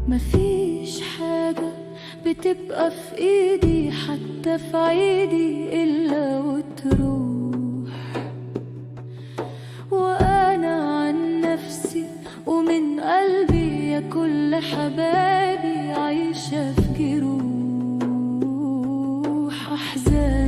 مفيش حاجة بتبقى في ايدي حتى في عيدي إلا وتروح. وأنا عن نفسي ومن قلبي يا كل حبايبي عايشة في جروح. أحزان